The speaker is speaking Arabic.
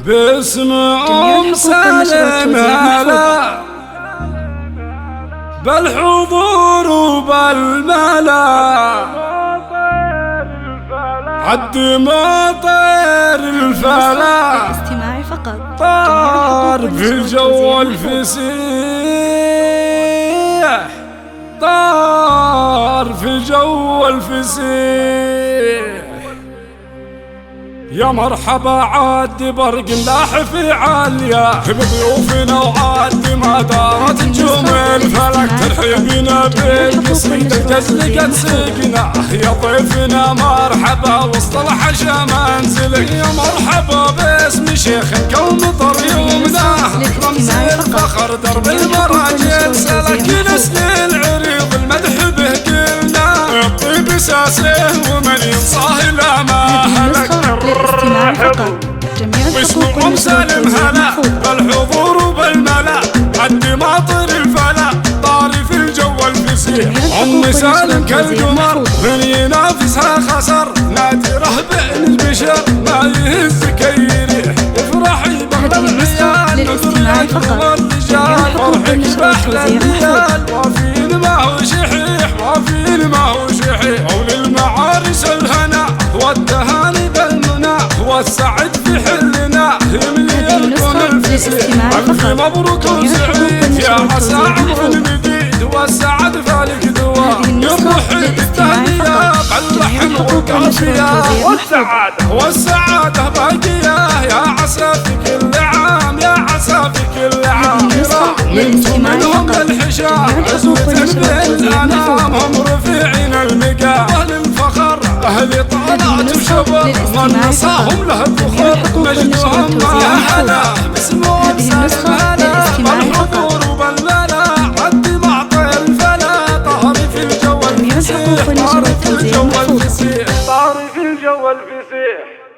باسم سالم هلا بالحضور وبالملا عد ما طير الفلا الاستماع فقط طار في الجو الفسيح طار في الجو الفسيح يا مرحبا عاد برق لاح في عالية بضيوفنا وعاد ما دارت نجوم الفلك ترحيبنا بالقصيدة الجزل سقنا يا ضيفنا مرحبا وسط الحشا منزلك يا مرحبا باسم شيخ الكون طر يومنا رمز الفخر درب المراجل سلك نسل العريض المدح به قلنا الطيب ساسه ومن ينصاه لا ما هلك واسمكم سالم هلا بالحضور وبالملا عد ماطر الفلا طاري في الجو الفسيح عم سالم كالقمر من ينافسها خسر نادره بين البشر ما يهز كي يريح افرحي بهذا العيال نذريكم الرجال فرحك باحلى الليال وافين ما هو شحيح وافين ما هو شحيح وللمعارس الهنا والتهاني بالمنى والسعد في حلنا يملي الكون الفسيح ألف مبروك وسعيد يا عسى عمر جديد والسعد فالك دواء يرحي بالتهنئة باللحن والقافية والسعادة باقية يا عسى في كل عام يا عسى في كل عام ننتم منهم الحشام عزوة بالأنام هم رفيعين المقام أهل الفخر أهل طلعت وشبر من نصاهم له الفخر مجدهم ما حلا باسمهم سالم هلا بالحضور وبالملا عد معطي الفلا طاري في الجو الفسيح طاري في الجو الفسيح طاري في الجو الفسيح.